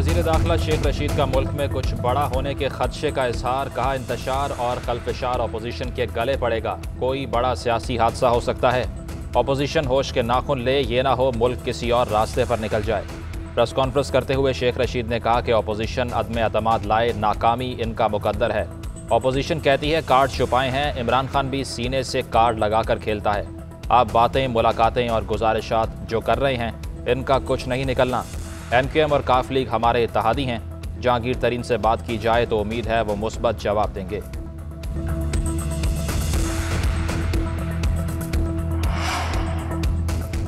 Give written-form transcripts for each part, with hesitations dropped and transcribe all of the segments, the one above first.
वज़ीर दाखिला शेख रशीद का मुल्क में कुछ बड़ा होने के खदशे का इजहार। कहा, इंतशार और खलफशार अपोजिशन के गले पड़ेगा, कोई बड़ा सियासी हादसा हो सकता है। अपोजिशन होश के नाखुन ले, ये ना हो मुल्क किसी और रास्ते पर निकल जाए। प्रेस कॉन्फ्रेंस करते हुए शेख रशीद ने कहा कि अपोजिशन अदम एतमाद लाए, नाकामी इनका मुकद्दर है। अपोजिशन कहती है कार्ड छुपाए हैं, इमरान खान भी सीने से कार्ड लगाकर खेलता है। आप बातें, मुलाकातें और गुजारिशात जो कर रहे हैं, इनका कुछ नहीं निकलना। MQM और काफ लीग हमारे इत्तेहादी हैं। जहांगीर तरीन से बात की जाए तो उम्मीद है वो मुस्बत जवाब देंगे।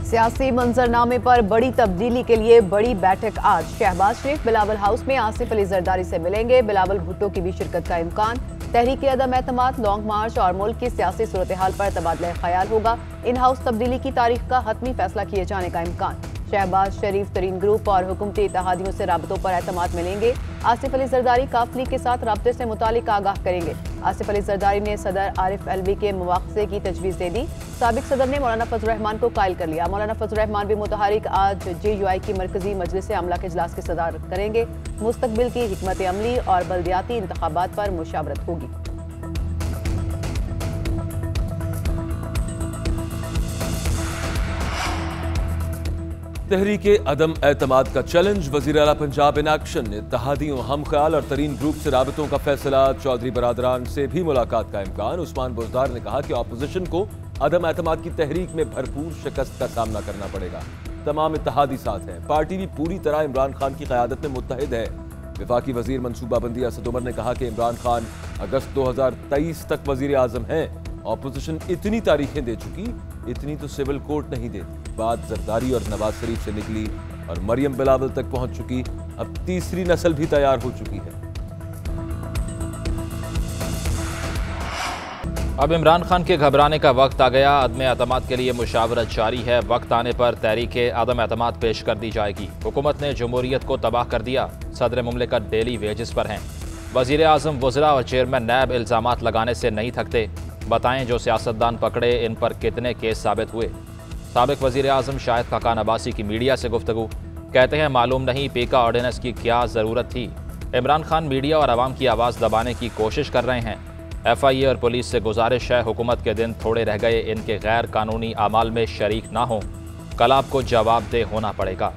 सियासी मंजरनामे पर बड़ी तब्दीली के लिए बड़ी बैठक आज। शहबाज शरीफ बिलावल हाउस में आसिफ अली जरदारी से मिलेंगे। बिलावल भुट्टो की भी शिरकत का इम्कान। तहरीक अदम एतमाद, लॉन्ग मार्च और मुल्क की सियासी सूरत हाल पर तबादला ख्याल होगा। इन हाउस तब्दीली की तारीख का हतमी फैसला किए जाने का इम्कान। शहबाज शरीफ तरीन ग्रुप और हुकूमती इत्तेहादियों से राबतों पर एतमाद मिलेंगे। आसिफ अली जरदारी काफ लीग के साथ राब्ते से मुतालिक आगाह करेंगे। आसिफ अली जरदारी ने सदर आरिफ अलवी के मुवाख़ज़े की तजवीज़ दे दी। साबिक सदर ने मौलाना फजल रहमान को कायल कर लिया। मौलाना फजल रहमान भी मुतहरिक आज JUI की मरकजी मजलिस आमला के इजलास की सदारत करेंगे। मुस्तकबिल की हिकमत अमली और बल्दियाती इंतखाबात पर मुशावरत होगी। तहरीके अदम एतमाद का चैलेंज, वज़ीर आला पंजाब इन एक्शन। इत्तेहादियों, हम ख्याल और तरीन ग्रुप से राबतों का फैसला। चौधरी बरादरान से भी मुलाकात का इम्कान। उस्मान बुज़दार ने कहा कि अपोजिशन को अदम एतमाद की तहरीक में भरपूर शिकस्त का सामना करना पड़ेगा। तमाम इत्तेहादी साथ हैं। पार्टी भी पूरी तरह इमरान खान की क़यादत में मुत्तहिद है। वफाकी वज़ीर मनसूबाबंदी असद उमर ने कहा कि इमरान खान अगस्त 2023 तक वज़ीर आज़म हैं। अपोजिशन इतनी तारीखें दे चुकी, इतनी तो सिविल कोर्ट नहीं देती। बात जरदारी और नवाज शरीफ से निकली और मरियम बिलावल तक पहुंच चुकी। अब तीसरी नस्ल भी तैयार हो चुकी है। अब इमरान खान के घबराने का वक्त आ गया। अदम एतमाद के लिए मुशावरत जारी है। वक्त आने पर तहरीके अदम एतमाद पेश कर दी जाएगी। हुकूमत ने जमहूरियत को तबाह कर दिया। सदर मुमलिकत डेली वेजेस पर हैं। वज़ीर आज़म, वज़रा और चेयरमैन नैब इल्ज़ामात लगाने से नहीं थकते। बताएं जो सियासतदान पकड़े, इन पर कितने केस साबित हुए। साबिक वज़ीर आज़म शाहिद खाकान अब्बासी की मीडिया से गुफ्तगू। कहते हैं मालूम नहीं पीका ऑर्डिनेंस की क्या ज़रूरत थी। इमरान खान मीडिया और आवाम की आवाज़ दबाने की कोशिश कर रहे हैं। FIA और पुलिस से गुजारिश है, हुकूमत के दिन थोड़े रह गए, इनके गैर कानूनी अमाल में शरीक ना हो। कल आपको जवाबदेह होना पड़ेगा।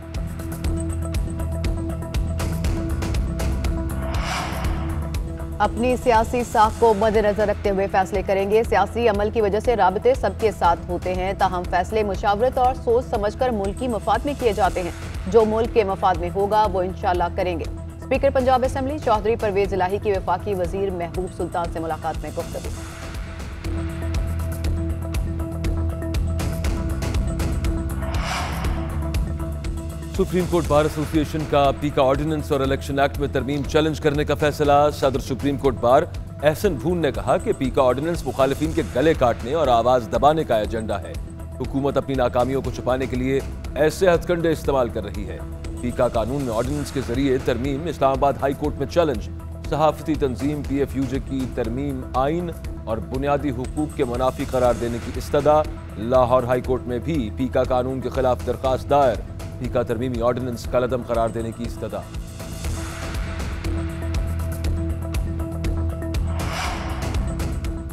अपनी सियासी साख को मद्देनजर रखते हुए फैसले करेंगे। सियासी अमल की वजह से राबते सबके साथ होते हैं, ताहम फैसले मुशावरत और सोच समझकर मुल्की मफाद में किए जाते हैं। जो मुल्क के मफाद में होगा वो इंशाल्लाह करेंगे। स्पीकर पंजाब असम्बली चौधरी परवेज इलाही की वफाकी वजीर महबूब सुल्तान से मुलाकात में गुफ्तगू। सुप्रीम कोर्ट बार एसोसिएशन का पीका ऑर्डिनेंस और इलेक्शन एक्ट में तरमीम चैलेंज करने का फैसला। सदर सुप्रीम कोर्ट बार एहसन भून ने कहा कि पीका ऑर्डिनेंस मुखालिफिन के गले काटने और आवाज दबाने का एजेंडा है। हुकूमत अपनी नाकामियों को छुपाने के लिए ऐसे हथकंडे इस्तेमाल कर रही है। पीका कानून में ऑर्डिनेंस के जरिए तरमीम, इस्लामाबाद हाई कोर्ट में चैलेंज। सहाफती तंजीम PFUJ की तरमीम आइन और बुनियादी हुकूक के मुनाफी करार देने की इस्तदा। लाहौर हाई कोर्ट में भी पीका कानून के खिलाफ दरखास्त दायर। पीका तरमीमी ऑर्डिनेंस कलअदम करार देने की इस्तदा।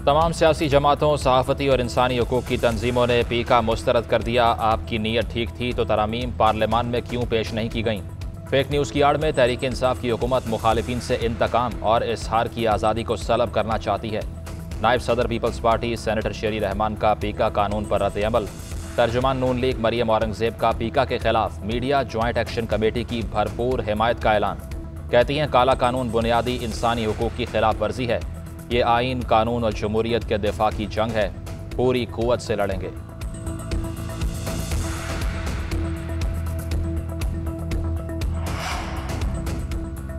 तमाम सियासी जमातों, सहाफती और इंसानी हुकूक की तंजीमों ने पीका मुस्तरद कर दिया। आपकी नीयत ठीक थी तो तरामीम पार्लियामान में क्यों पेश नहीं की गईं? फेक न्यूज़ की आड़ में तहरीक इंसाफ की हुकूमत मुखालिफिन से इंतकाम और इजहार की आज़ादी को सलब करना चाहती है। नायब सदर पीपल्स पार्टी सेनेटर शेरी रहमान का पीका कानून पर रद्द अमल। तर्जुमान नून लीग मरियम औरंगजेब का पीका के खिलाफ मीडिया ज्वाइंट एक्शन कमेटी की भरपूर हिमायत का ऐलान। कहती हैं काला कानून बुनियादी इंसानी हुकूक की खिलाफ वर्जी है। ये आइन, कानून और जमहूरियत के दिफा की जंग है। पूरी कुव्वत से लड़ेंगे।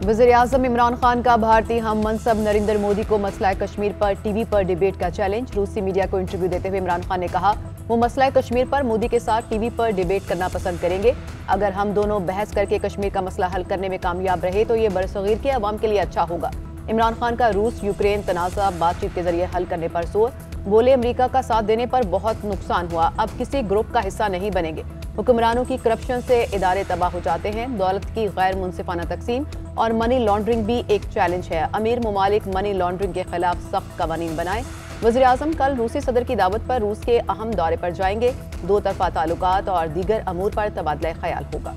वज़ीर आज़म इमरान खान का भारतीय हम मनसब नरेंद्र मोदी को मसला कश्मीर पर TV पर डिबेट का चैलेंज। रूसी मीडिया को इंटरव्यू देते हुए इमरान खान ने कहा वो मसला कश्मीर पर मोदी के साथ TV पर डिबेट करना पसंद करेंगे। अगर हम दोनों बहस करके कश्मीर का मसला हल करने में कामयाब रहे तो ये बरसगीर के अवाम के लिए अच्छा होगा। इमरान खान का रूस यूक्रेन तनाज़ा बातचीत के जरिए हल करने पर जोर। बोले अमेरिका का साथ देने पर बहुत नुकसान हुआ, अब किसी ग्रुप का हिस्सा नहीं बनेंगे। हुक्मरानों की करप्शन से इदारे तबाह हो जाते हैं। दौलत की गैर मुनसिफाना तकसीम और मनी लॉन्ड्रिंग भी एक चैलेंज है। अमीर ममालिक मनी लॉन्ड्रिंग के खिलाफ सख्त कवानीन बनाएं। वज़ीर आज़म कल रूसी सदर की दावत पर रूस के अहम दौरे पर जाएंगे। दो तरफा ताल्लुकात और दीगर अमूर पर तबादला ख्याल होगा।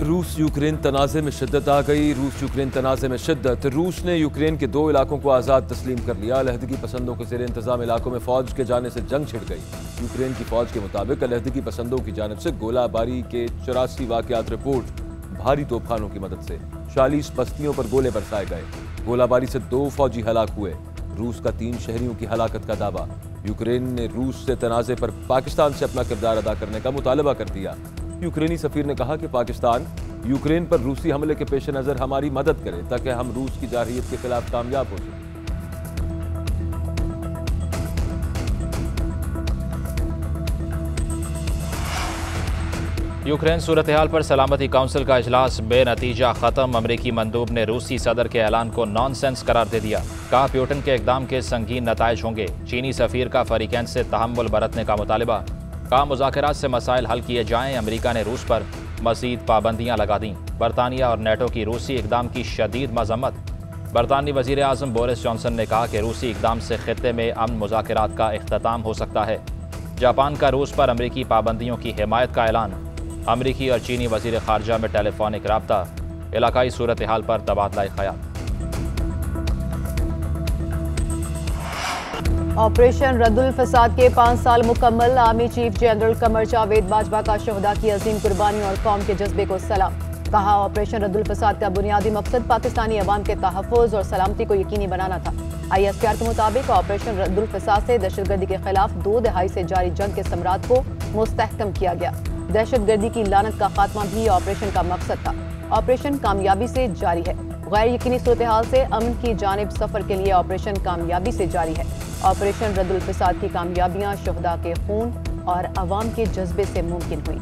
रूस यूक्रेन तनाज़े में शिद्दत आ गई। रूस यूक्रेन तनाज़े में शिद्दत। रूस ने यूक्रेन के 2 इलाकों को आज़ाद तस्लीम कर लिया। अलहदगी पसंदों के ज़ेर इंतज़ाम इलाकों में फ़ौज के जाने से जंग छिड़ गई। यूक्रेन की फ़ौज के मुताबिक अलहदगी पसंदों की जानिब से गोलाबारी के 84 वाक़यात रिपोर्ट। भारी तोपखानों की मदद से 40 बस्तियों पर गोले बरसाए गए। गोलाबारी से 2 फौजी हलाक हुए। रूस का 3 शहरियों की हलाकत का दावा। यूक्रेन ने रूस से तनाज़े पर पाकिस्तान से अपना किरदार अदा करने का मुतालबा कर दिया। यूक्रेनी सफीर ने कहा कि पाकिस्तान यूक्रेन पर रूसी हमले के पेश नज़र हमारी मदद करे ताकि हम रूस की जारहियत के खिलाफ कामयाब हो सकें। यूक्रेन सूरत हाल पर सलामती काउंसिल का इजलास बेनतीजा खत्म। अमरीकी मंदूब ने रूसी सदर के ऐलान को नॉनसेंस करार दे दिया। कहा प्यूटन के इकदाम के संगीन नताइज होंगे। चीनी सफीर का फरीकैन से तहम्मुल बरतने का मुतालबा। कहा मुज़ाकरात से मसाइल हल किए जाएं। अमरीका ने रूस पर मज़ीद पाबंदियाँ लगा दी। बरतानिया और नेटो की रूसी इकदाम की शदीद मजम्मत। बरतानी वज़ीर आज़म बोरिस जॉनसन ने कहा कि रूसी इकदाम से खित्ते में अमन मुज़ाकरात का इख्तिताम हो सकता है। जापान का रूस पर अमरीकी पाबंदियों की हिमायत का ऐलान। अमरीकी और चीनी वज़ीर ख़ारजा में टेलीफोनिक राब्ता। इलाकाई सूरत हाल पर तबादला ख्याल। ऑपरेशन रद्दुल फसाद के 5 साल मुकम्मल। Army chief general Qamar Javed Bajwa का शहदा की अजीम कुर्बानी और कौम के जज्बे को सलाम। कहा ऑपरेशन रद्दुल फसाद का बुनियादी मकसद पाकिस्तानी अवाम के तहफ़्फ़ुज़ और सलामती को यकीनी बनाना था। ISPR के मुताबिक ऑपरेशन रद्दुल फसाद से दहशतगर्दी के खिलाफ 2 दहाई से जारी जंग के समरात को मुस्तहकम किया गया। दहशतगर्दी की लानत का खात्मा भी ऑपरेशन का मकसद था। ऑपरेशन कामयाबी से जारी है। गैर यकीनी सूरत हाल से अमन की जानिब सफर के लिए ऑपरेशन कामयाबी से जारी है। ऑपरेशन रद्दुल फसाद की कामयाबियां शहदा के खून और अवाम के जज्बे से मुमकिन हुई।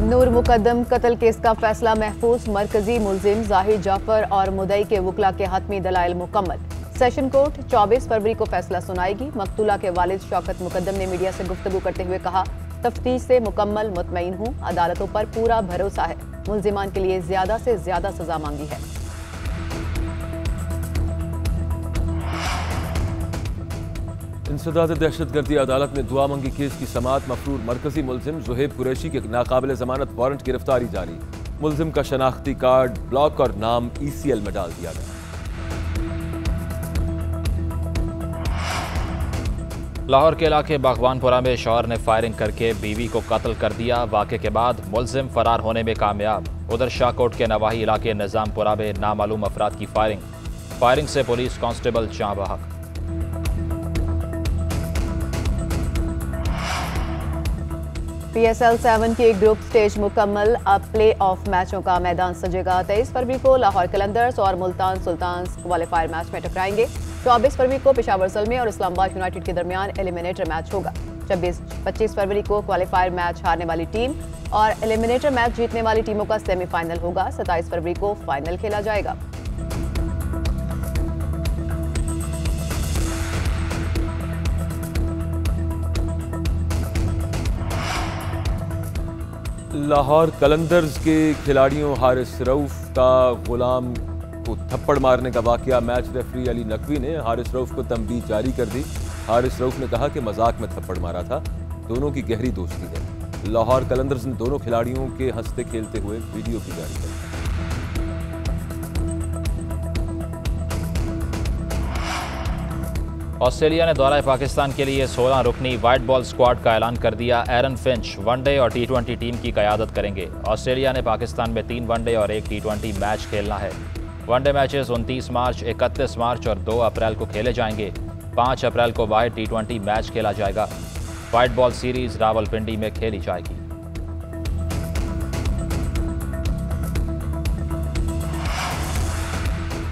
नूर मुकद्दम कत्ल केस का फैसला महफूज। मरकजी मुलजिम जाहिर जाफर और मुदई के वकला के हतमी दलाइल मुकम्मल। सेशन कोर्ट 24 फरवरी को फैसला सुनाएगी। मकतूला के वालिद शौकत मुकद्दम ने मीडिया से गुफ्तगू करते हुए कहा, तफ्तीश से मुकम्मल मुतमईन हूँ। अदालतों पर पूरा भरोसा है। मुल्जिमान के लिए ज्यादा से ज्यादा सजा मांगी है। इंसदाद दहशतगर्दी अदालत में दुआ मंगी केस की समाअत। मफरूर मरकजी मुलजिम ज़ुहैब कुरैशी के नाकाबिल जमानत वारंट गिरफ्तारी जारी। मुलजिम का शनाख्ती कार्ड ब्लॉक और नाम ECL में डाल दिया गया। लाहौर के इलाके बागवानपुरा में शौहर ने फायरिंग करके बीवी को कत्ल कर दिया। वाक़े के बाद मुलजिम फरार होने में कामयाब। उधर शाहकोट के नवाही इलाके निज़ामपुरा में नामालूम अफराद की फायरिंग से पुलिस कांस्टेबल जाँ बहक। PSL 7 की ग्रुप स्टेज मुकम्मल। अब प्ले ऑफ मैचों का मैदान सजेगा। 23 फरवरी को लाहौर कलंदर्स और मुल्तान सुल्तान्स क्वालिफायर मैच में टकराएंगे। 24 फरवरी को पेशावर ज़ल्मे और इस्लामाबाद यूनाइटेड के दरमियान एलिमिनेटर मैच होगा। 25 फरवरी को क्वालिफायर मैच हारने वाली टीम और एलिमिनेटर मैच जीतने वाली टीमों का सेमीफाइनल होगा। 27 फरवरी को फाइनल खेला जाएगा। लाहौर कलंदर्स के खिलाड़ियों हारिस रऊफ का गुलाम को थप्पड़ मारने का वाकया। मैच रेफरी अली नकवी ने हारिस रऊफ को तंबीह जारी कर दी। हारिस रऊफ ने कहा कि मजाक में थप्पड़ मारा था। दोनों की गहरी दोस्ती है। लाहौर कलंदर्स ने दोनों खिलाड़ियों के हंसते खेलते हुए वीडियो भी जारी कर दी। ऑस्ट्रेलिया ने दौरा पाकिस्तान के लिए 16 रुकनी वाइट बॉल स्क्वाड का ऐलान कर दिया। एरन फिंच वनडे और T20 टीम की क़यादत करेंगे। ऑस्ट्रेलिया ने पाकिस्तान में 3 वनडे और 1 T20 मैच खेलना है। वनडे मैचेस 29 मार्च, 31 मार्च और 2 अप्रैल को खेले जाएंगे। 5 अप्रैल को वाइड T20 मैच खेला जाएगा। वाइट बॉल सीरीज रावलपिंडी में खेली जाएगी।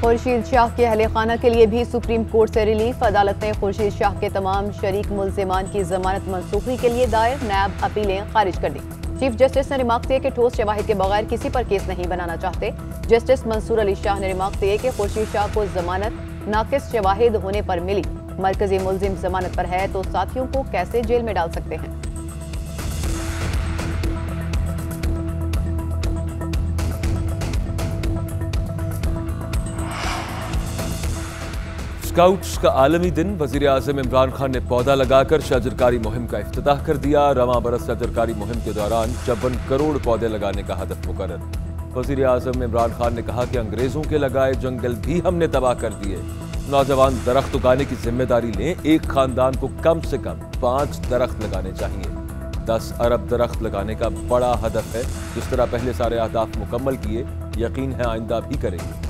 खुर्शीद शाह के अहले खाना के लिए भी सुप्रीम कोर्ट से रिलीफ। अदालत ने खुर्शीद शाह के तमाम शरीक मुल्जिमान की जमानत मनसूखी के लिए दायर नैब अपीलें खारिज कर दी। चीफ जस्टिस ने रिमार्क दिए कि ठोस शवाहिद के बगैर किसी पर केस नहीं बनाना चाहते। जस्टिस मंसूर अली शाह ने रिमार्क दिए कि खुर्शीद शाह को जमानत नाकिस शवाहिद होने पर मिली। मरकजी मुलजिम जमानत पर है तो साथियों को कैसे जेल में डाल सकते हैं। स्काउट्स का आलमी दिन। वजीर आजम इमरान खान ने पौधा लगाकर शजरकारी मुहिम का इफ्तिताह कर दिया। रवां बरस शजरकारी मुहिम के दौरान 54 करोड़ पौधे लगाने का हदफ मुकर्रर। वजीर आजम इमरान खान ने कहा कि अंग्रेजों के लगाए जंगल भी हमने तबाह कर दिए। नौजवान दरख्त उगाने की जिम्मेदारी लें। एक खानदान को कम से कम 5 दरख्त लगाने चाहिए। 10 अरब दरख्त लगाने का बड़ा हदफ है। जिस तरह पहले सारे अहदाफ मुकम्मल किए, यकीन है आइंदा भी करेंगे।